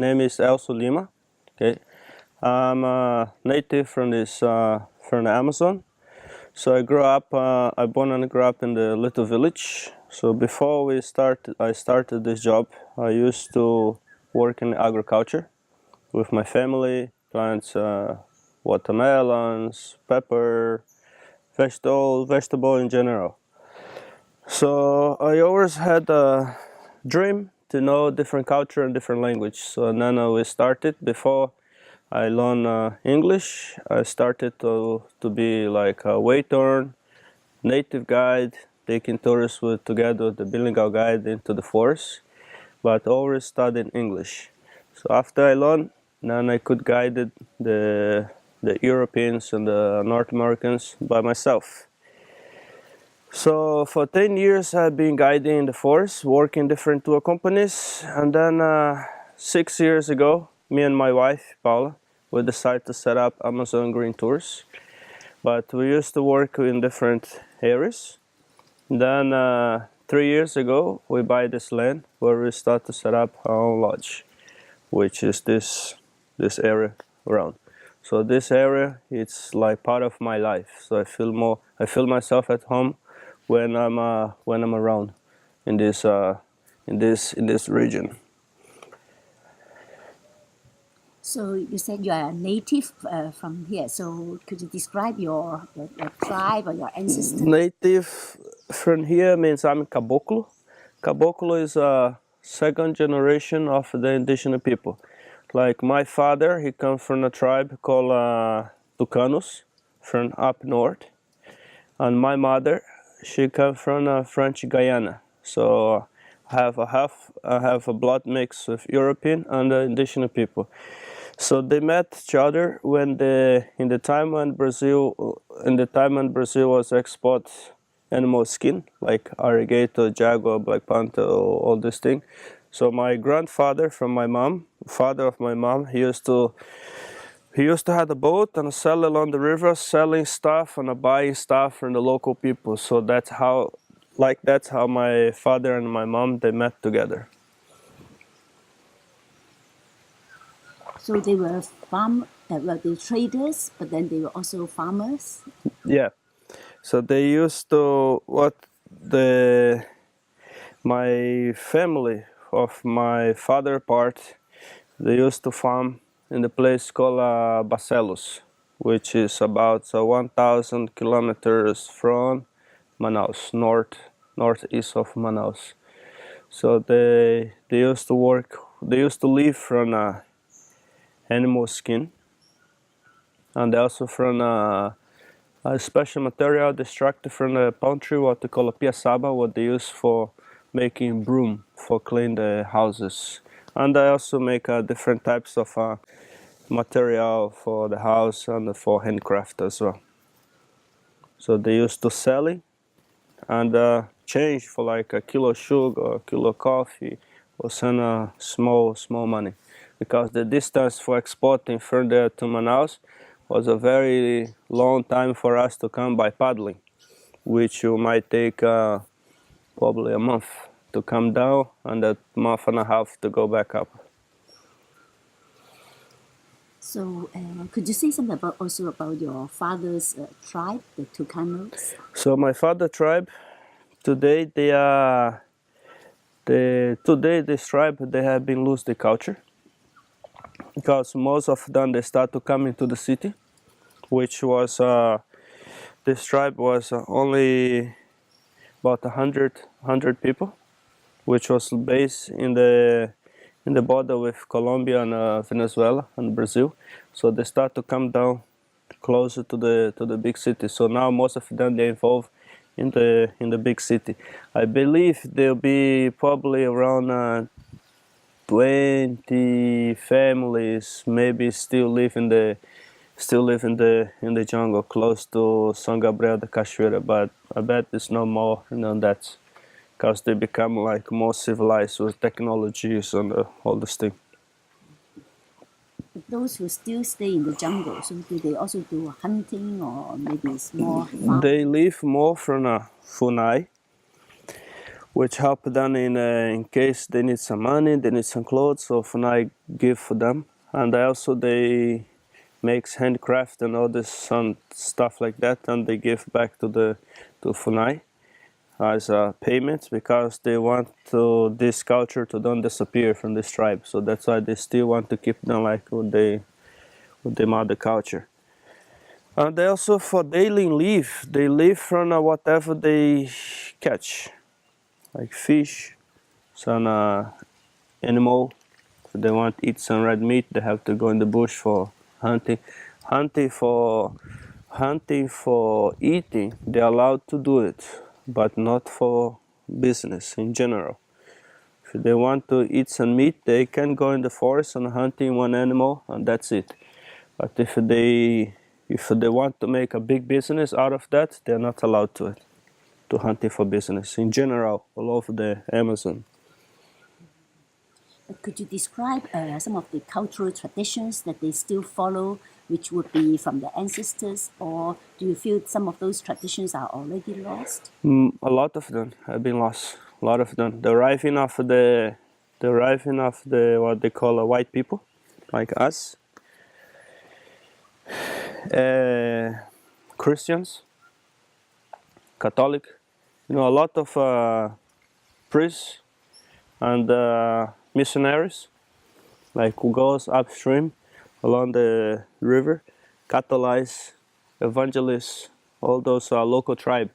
name is Elso Lima. Okay, I'm a native from from the Amazon. So I born and grew up in the little village. So before I started this job. I used to work in agriculture with my family, plants watermelons, pepper, vegetable in general. So I always had a dream to know different culture and different language. So then we started before I learned English. I started to be like a waiter, native guide, taking tourists together with the bilingual guide into the forest, but always studied English. So after I learned, then I could guide the Europeans and the North Americans by myself. So for 10 years I've been guiding in the forest, working different tour companies, and then 6 years ago, me and my wife, Paula, we decided to set up Amazon Green Tours. But we used to work in different areas. Then 3 years ago, we buy this land where we start to set up our own lodge, which is this area around. So this area, it's like part of my life. So I feel myself at home when I'm around in this region. So you said you are a native from here. So could you describe your tribe or your ancestors? Native from here means I'm Caboclo. Caboclo is a second generation of the indigenous people. Like my father, he comes from a tribe called Tucanos, from up north, and my mother, she comes from French Guyana. So I have a blood mix with European and indigenous people. So they met each other in the time when Brazil was export animal skin like alligator, jaguar, black panther, all this thing. So my grandfather from my mom, father of my mom, he used to have a boat and sail along the river, selling stuff and buying stuff from the local people. So that's how my father and my mom they met together. So they were they traders, but then they were also farmers. Yeah. So they used to my family of my father part, they used to farm in the place called Barcelos, which is about 1,000 kilometers from Manaus, northeast of Manaus. So they used to work. They used to live from animal skin, and also from a special material extracted from the palm tree, what they call a piaçaba, what they use for making broom for clean the houses. And I also make different types of material for the house and for handcraft as well. So they used to sell it and change for like a kilo of sugar, a kilo of coffee, or send a small money. Because the distance for exporting further to Manaus was a very long time for us to come by paddling, which might take probably a month to come down and a month and a half to go back up. So could you say something also about your father's tribe, the Tucanos? So my father tribe, today this tribe, they have been lose the culture, because most of them they start to come into the city, which was this tribe was only about 100 people, which was based in the border with Colombia and Venezuela and Brazil. So they start to come down closer to the big city. So now most of them they involved in the big city. I believe there'll be probably around 20 families maybe still live in the jungle close to San Gabriel de Cachoeira, but I bet it's no more than that, because they become like more civilized with technologies and all this thing. But those who still stay in the jungle, so do they also do hunting or maybe it's more farming? They live more from Funai, which help them in case they need some money, they need some clothes, so Funai give for them. And also they makes handcraft and all this some stuff like that, and they give back to Funai as a payment, because they want this culture to don't disappear from this tribe. So that's why they still want to keep them like with the mother culture. And they also for daily live, they live from whatever they catch, like fish, some animal. If they want to eat some red meat, they have to go in the bush for hunting. Hunting for hunting for eating, they're allowed to do it, but not for business in general. If they want to eat some meat, they can go in the forest and hunting one animal, and that's it. But if they want to make a big business out of that, they're not allowed to hunting for business in general all over the Amazon. Could you describe some of the cultural traditions that they still follow, which would be from their ancestors, or do you feel some of those traditions are already lost? A lot of them have been lost. A lot of them. The arriving of the what they call white people, like us, Christians, Catholic. A lot of priests and missionaries, like who goes upstream along the river, catalyze, evangelists, all those local tribe.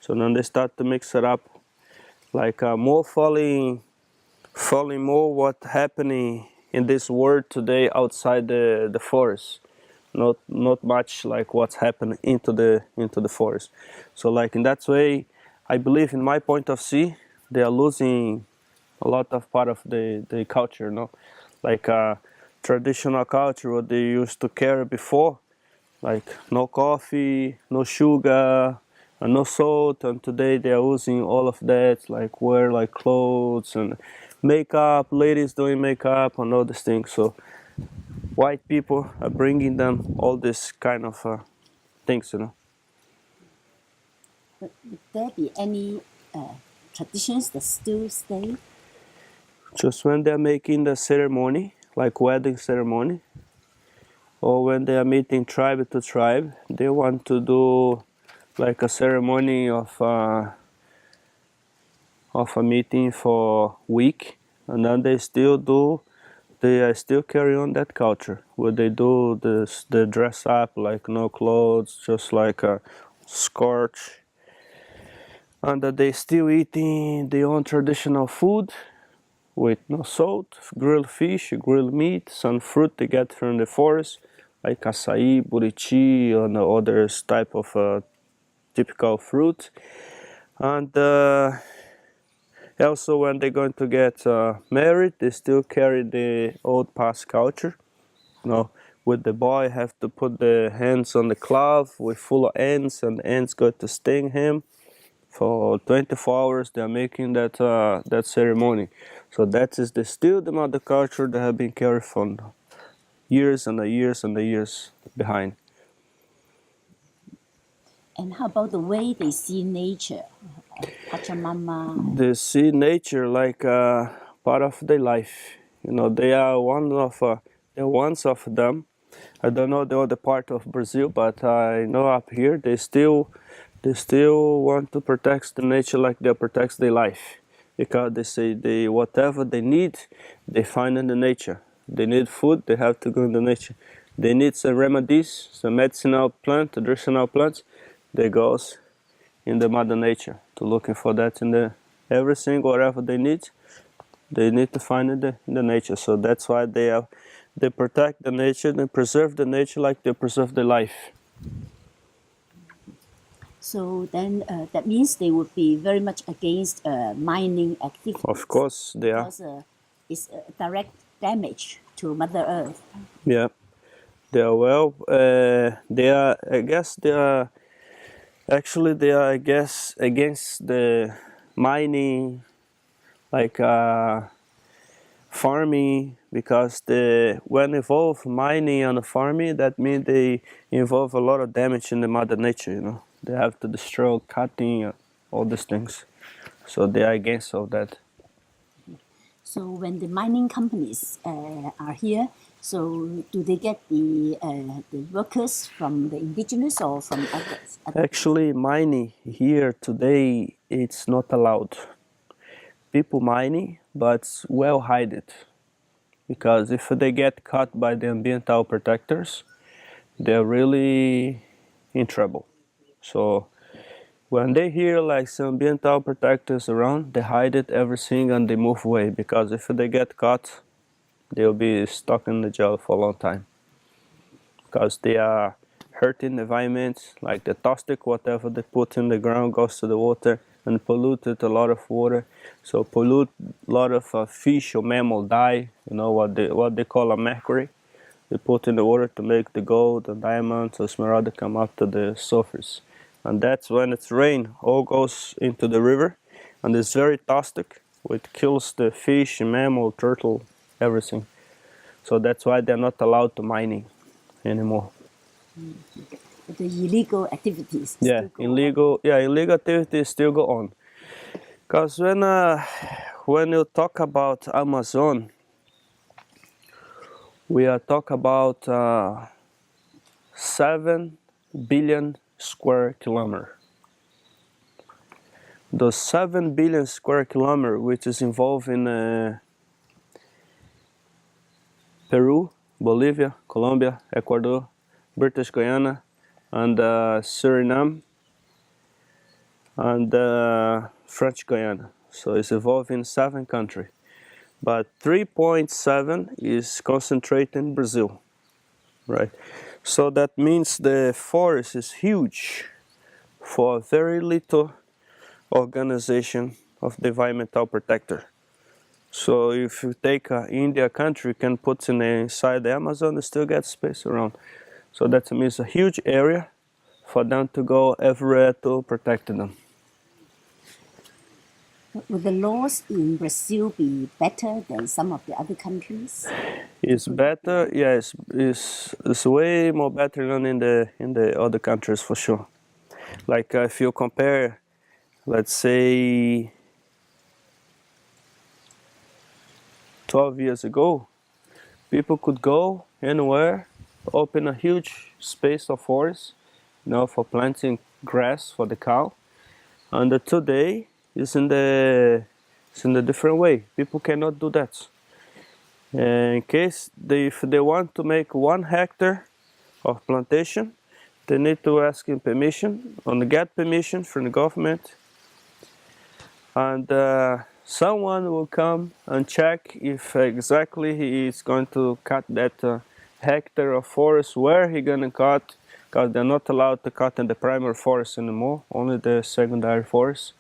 So then they start to mix it up, like more following more what happening in this world today outside the forest. Not much like what's happening into the forest. So like in that way, I believe in my point of view, they are losing a lot of part of the culture, like traditional culture what they used to carry before, like no coffee, no sugar, and no salt. And today they are using all of that, like wear like clothes and makeup, ladies doing makeup and all these things. So white people are bringing them all this kind of things. But would there be any traditions that still stay? Just when they're making the ceremony, like wedding ceremony, or when they are meeting tribe to tribe, they want to do like a ceremony of a meeting for week, and then they still carry on that culture where they do this, they dress up like no clothes, just like a scorch, and that they still eating their own traditional food with no salt, grilled fish, grilled meat, some fruit they get from the forest, like açaí, buriti, and other type of typical fruit. And also when they're going to get married, they still carry the old past culture. With the boy have to put the hands on the cloth with full of ants, and the ants go to sting him. For 24 hours they are making that ceremony. So that is still the mother culture that have been carried for years and the years and the years behind. And how about the way they see nature? Pachamama. They see nature like part of their life. They are ones of them. I don't know the other part of Brazil, but I know up here they still want to protect the nature like they protect their life, because they say whatever they need, they find in the nature. They need food, they have to go in the nature. They need some remedies, some medicinal plant, traditional plants, they goes in the mother nature to looking for that in the everything whatever they need to find in the nature. So that's why they protect the nature, they preserve the nature like they preserve the life. So then that means they would be very much against mining activities. Of course they are. Because it's direct damage to Mother Earth. Yeah, they are they are, I guess they are actually they are, I guess, against the mining, like farming, because when involve mining and farming, that means they involve a lot of damage in the mother nature. They have to destroy, cutting, all these things. So they are against all that. So when the mining companies are here, so do they get the workers from the indigenous or from others? Actually, mining here today, it's not allowed. People mining, but well hide it. Because if they get caught by the environmental protectors, they're really in trouble. So when they hear like some ambiental protectors around, they hide it, everything, and they move away. Because if they get caught, they'll be stuck in the jail for a long time. Because they are hurting the environment, like the toxic whatever they put in the ground goes to the water and polluted a lot of water. So pollute a lot of fish or mammal die. You know what they call a mercury. They put in the water to make the gold and diamonds or smaragd come up to the surface. And that's when it's rain, all goes into the river, and it's very toxic. It kills the fish, mammal, turtle, everything. So that's why they're not allowed to mining anymore. The illegal activities. Yeah, illegal activities still go on. Because when you talk about Amazon, we are talk about 7 billion square kilometer. Those 7 billion square kilometer, which is involved in Peru, Bolivia, Colombia, Ecuador, British Guyana, and Suriname, and French Guyana. So it's involved in 7 countries. But 3.7 is concentrated in Brazil, right? So that means the forest is huge for very little organization of the environmental protector. So if you take India country, you can put inside the Amazon, and still get space around. So that means a huge area for them to go everywhere to protect them. Would the laws in Brazil be better than some of the other countries? It's better, yes. It's way more better than in the other countries for sure. Like if you compare, let's say 12 years ago, people could go anywhere, open a huge space of forest, for planting grass for the cow. And today it's in the different way. People cannot do that. In case if they want to make 1 hectare of plantation, they need to ask him permission, and get permission from the government. And someone will come and check if exactly he is going to cut that hectare of forest, where he gonna cut, because they're not allowed to cut in the primary forest anymore, only the secondary forest.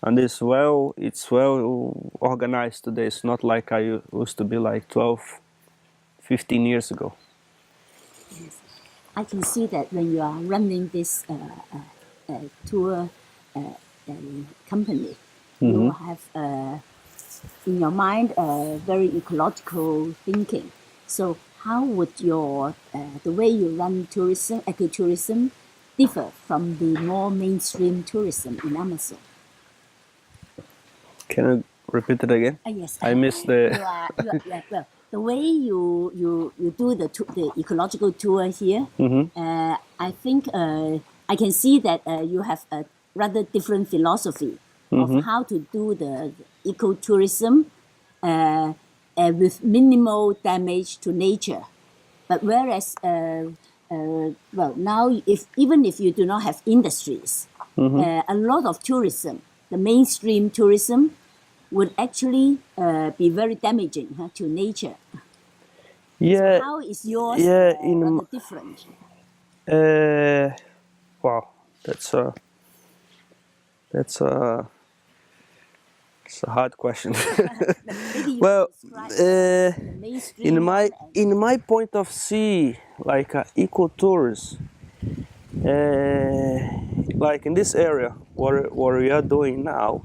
And it's well organized today. It's not like I used to be like 12, 15 years ago. Yes. I can see that when you are running this tour company, you have in your mind a very ecological thinking. So how would the way you run tourism, ecotourism, differ from the more mainstream tourism in Amazon? Can you repeat it again? Yes. I missed the. Well, the way you do the ecological tour here, I think I can see that you have a rather different philosophy of how to do the ecotourism with minimal damage to nature. But whereas, now even if you do not have industries, a lot of tourism, the mainstream tourism, would actually be very damaging to nature. Yeah. So how is yours rather different? Wow, that's a hard question. Well, in my point of view, like ecotourism, like in this area, what we are doing now,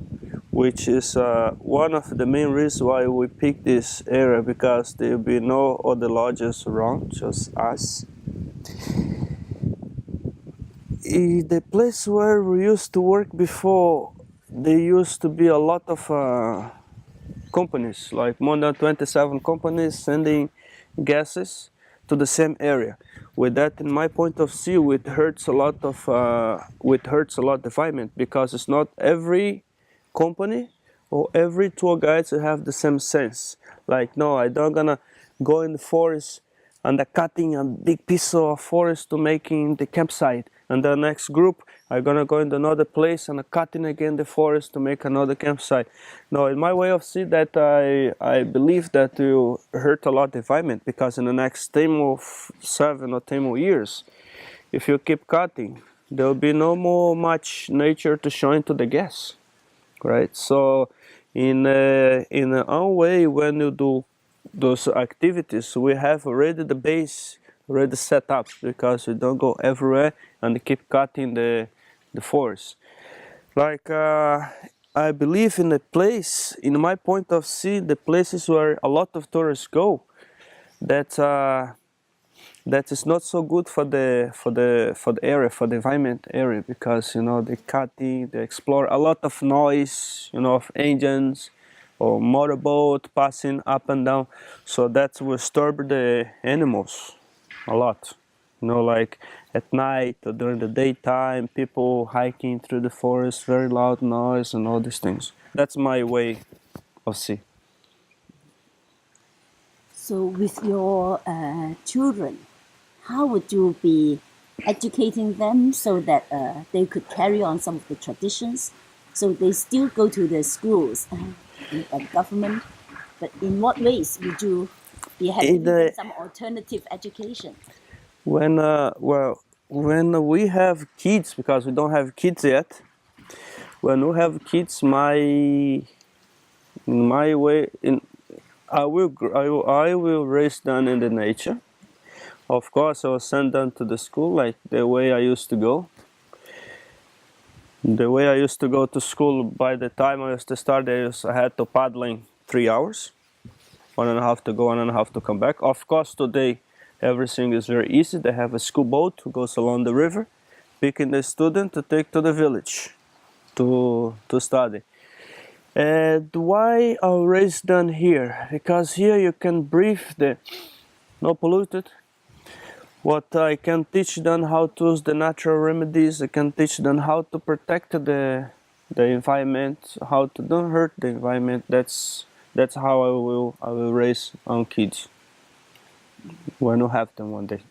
which is one of the main reasons why we picked this area, because there will be no other lodges around, just us. The place where we used to work before, there used to be a lot of companies, like more than 27 companies sending gases to the same area. With that, in my point of view, it hurts a lot the environment, because it's not every company or every tour guide to have the same sense. Like, no, I don't gonna go in the forest and cutting a big piece of forest to making the campsite, and the next group are gonna go in another place and cutting again the forest to make another campsite. No, in my way of see that, I believe that will hurt a lot the environment, because in the next 10 or 7 or 10 more years, if you keep cutting, there will be no more much nature to show into the gas, right? So in our way, when you do those activities, we have already the base already set up, because we don't go everywhere and keep cutting the forest. Like, I believe in a place, in my point of view, the places where a lot of tourists go, that that is not so good for the area, for the environment area, because they cutting, they explore a lot of noise, of engines or motorboat passing up and down, so that will disturb the animals a lot. Like at night or during the daytime, people hiking through the forest, very loud noise and all these things. That's my way of see. So with your children, how would you be educating them so that they could carry on some of the traditions? So they still go to the schools and government, but in what ways would you be having them some alternative education? When we have kids, because we don't have kids yet, when we have kids, my way in I will raise them in the nature. Of course, I will send them to the school like the way I used to go. The way I used to go to school, by the time I used to start, I had to paddling 3 hours, 1.5 to go, 1.5 to come back. Of course, today everything is very easy. They have a school boat who goes along the river, picking the student to take to the village to study. And why I raise them here? Because here you can breathe the no polluted. What I can teach them how to use the natural remedies. I can teach them how to protect the environment, how to don't hurt the environment. That's how I will raise our kids when we have them one day.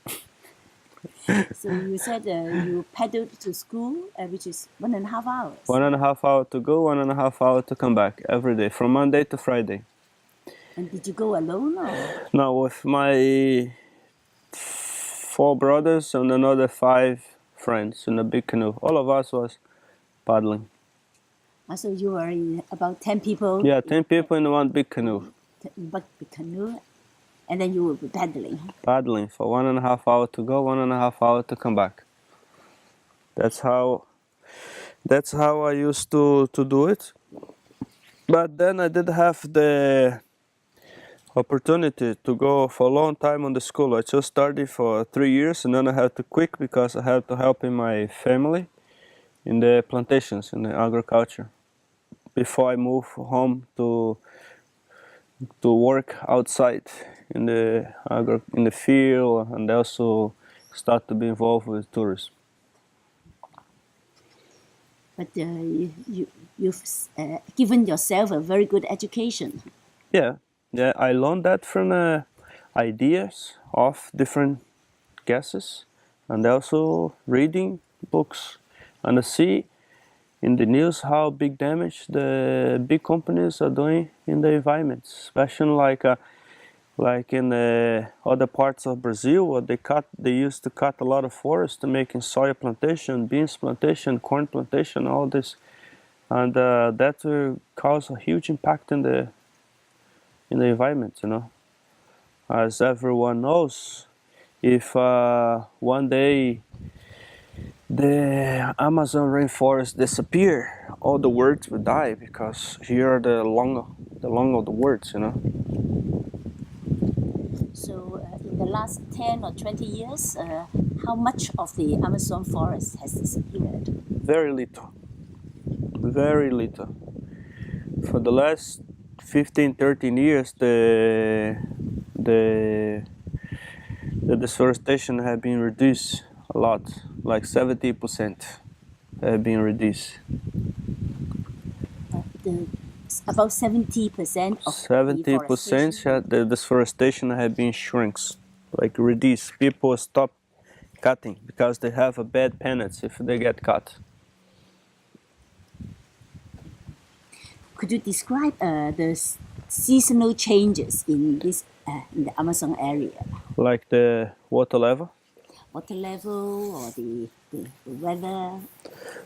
So you said you paddled to school, which is 1.5 hours. 1.5 hours to go, 1.5 hours to come back every day, from Monday to Friday. And did you go alone or? No, with my 4 brothers and another 5 friends in a big canoe. All of us was paddling. So you were in about 10 people? Yeah, 10 people in one big canoe. Big canoe, and then you will be paddling. Paddling for 1.5 hours to go, 1.5 hours to come back. That's how I used to do it. But then I did have the opportunity to go for a long time on the school. I just started for 3 years, and then I had to quit because I had to help in my family in the plantations, in the agriculture, before I move home to work outside in the field, and also start to be involved with tourism. But you've given yourself a very good education. Yeah, I learned that from ideas of different gases, and also reading books, and I see in the news how big damage the big companies are doing in the environment, especially like in other parts of Brazil, where they used to cut a lot of forest to making soya plantation, beans plantation, corn plantation, all this, and that will cause a huge impact in the environment. As everyone knows, if one day the Amazon rainforest disappear, all the words will die, because here are the long of the words. So in the last 10 or 20 years, how much of the Amazon forest has disappeared? Very little. very little. For the last 15, 13 years, the deforestation have been reduced a lot, like 70% have been reduced. About 70% of 70% the deforestation have been shrinks, like reduced. People stop cutting because they have a bad penalty if they get cut. Could you describe the seasonal changes in this in the Amazon area? Like the water level? Water level or the weather?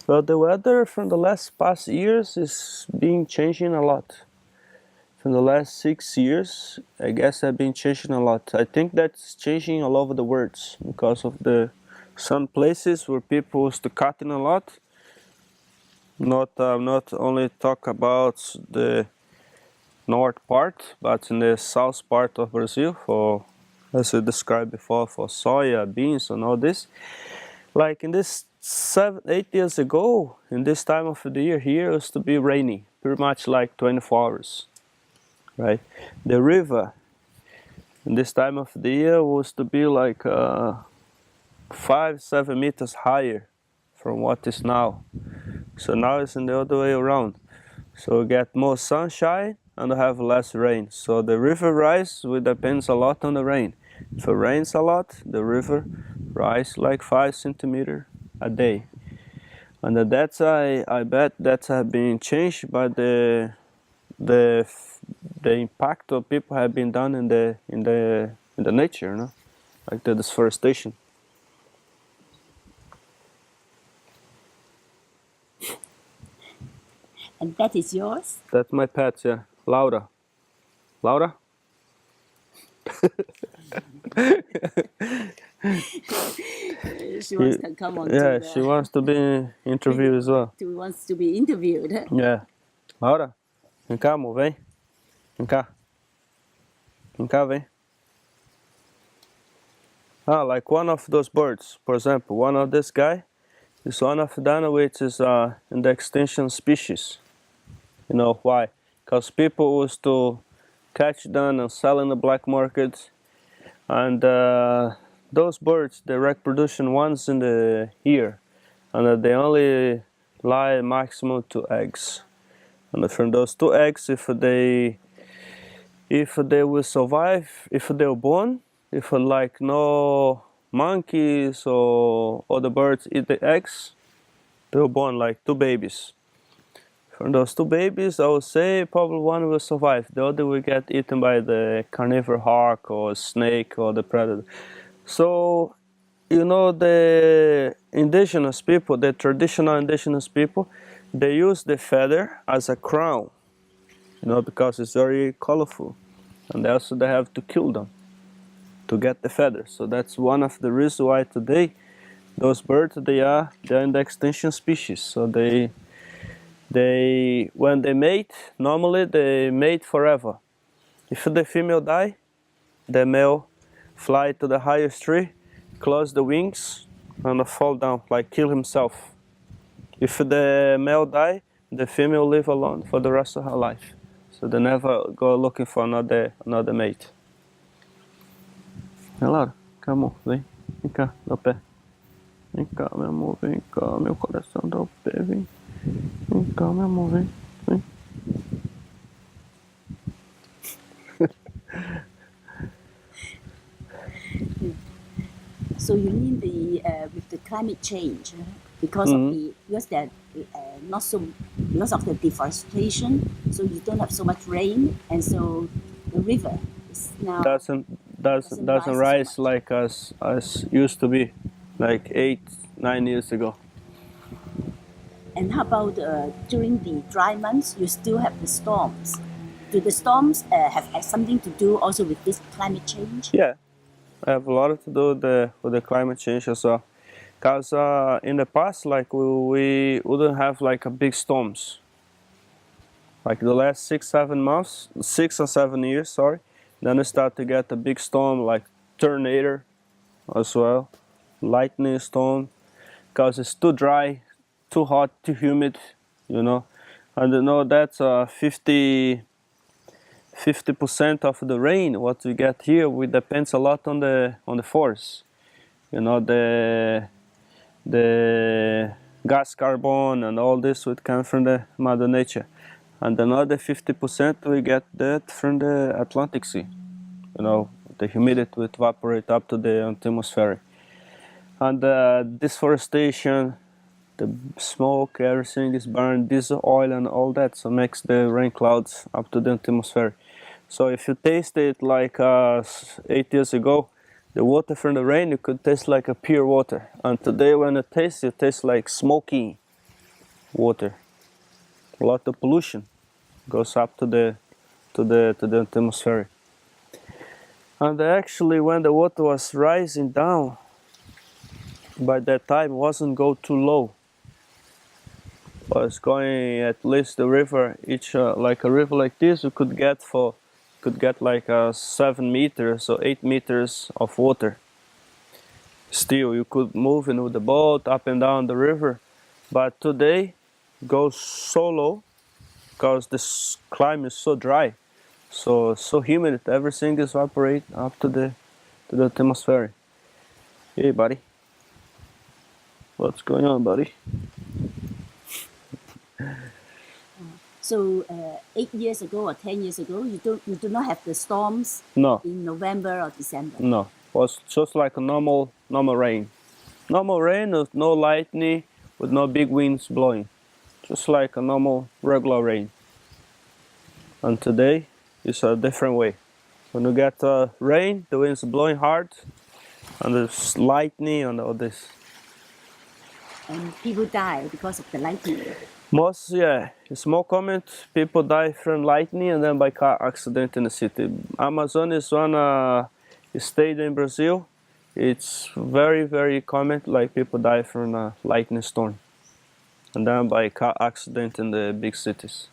Well, the weather from the past years is being changing a lot. From the last 6 years, I guess have been changing a lot. I think that's changing all over the world because of some places where people used to cutting a lot. Not only talk about the north part, but in the south part of Brazil, for as I described before, for soya, beans, and all this. Like in this 7, 8 years ago, in this time of the year here, it used to be rainy, pretty much like 24 hours, right? The river in this time of the year was to be like 5, 7 meters higher from what is now. So now it's in the other way around. So we get more sunshine and have less rain. So the river rise depends a lot on the rain. If it rains a lot, the river rise like 5 centimeters a day. And that's I bet that have been changed by the impact of people have been done in the nature, you know, like the deforestation. And that is yours? That's my pet, yeah. Laura. Laura? She wants to come on. Yeah, she wants to be interviewed as well. She wants to be interviewed. Yeah. Laura, vem cá, amor, vem. Vem cá. Vem cá, vem. Like one of those birds, for example, one of this guy is one of them which is in the extinction species. You know why? Because people used to catch them and sell in the black market, and those birds they reproduce once in the year, and they only lay maximum 2 eggs. And from those 2 eggs, if they will survive, if they're born, if like no monkeys or other birds eat the eggs, they're born like 2 babies. From those 2 babies, I would say probably one will survive. The other will get eaten by the carnivore hawk or snake or the predator. So, you know, the indigenous people, the traditional indigenous people, they use the feather as a crown, you know, because it's very colorful. And also they have to kill them to get the feathers. So that's one of the reasons why today those birds, they're in the extinction species. So when they mate, normally they mate forever. If the female die, the male fly to the highest tree, close the wings, and fall down, like kill himself. If the male die, the female live alone for the rest of her life. So they never go looking for another mate. Laura, cá, amor, vem cá, dá o pé. Vem cá, meu amor, vem cá, meu coração, dá o pé, vem. Vem cá, meu amor, vem. So you mean with the climate change because of because of the deforestation, so you don't have so much rain, and so the river is now doesn't rise like as used to be, like 8, 9 years ago. And how about during the dry months? You still have the storms. Do the storms have something to do also with this climate change? Yeah, I have a lot to do with the climate change as well. Because in the past, like we wouldn't have like a big storms. Like the last 6 or 7 years, sorry. Then we start to get a big storm like tornado as well, lightning storm, because it's too dry, too hot, too humid, you know. And you know that's 50% of the rain what we get here. We depends a lot on the forest. You know the gas carbon and all this would come from the mother nature, and another 50% we get that from the Atlantic Sea. You know the humidity would evaporate up to the atmosphere, and deforestation, the smoke, everything is burned, diesel oil and all that, so makes the rain clouds up to the atmosphere. So if you taste it like 8 years ago, the water from the rain, you could taste like a pure water. And today when it tastes like smoky water. A lot of pollution goes up to the atmosphere. And actually when the water was rising down, by that time it wasn't go too low. It was going at least the river, each like a river like this, you could get like 7 meters or 8 meters of water. Still, you could move with the boat up and down the river, but today goes so low because the climate is so dry, so humid, everything is evaporate up to the atmosphere. Hey, buddy, what's going on, buddy? So 8 years ago or 10 years ago, you do not have the storms No, in November or December. no, it was just like a normal rain. Normal rain with no lightning, with no big winds blowing. Just like a normal, regular rain. And today is a different way. When you get rain, the wind's blowing hard, and there's lightning and all this. And people die because of the lightning. It's more common. People die from lightning and then by car accident in the city. Amazon is one state in Brazil. It's very, very common, like people die from a lightning storm and then by car accident in the big cities.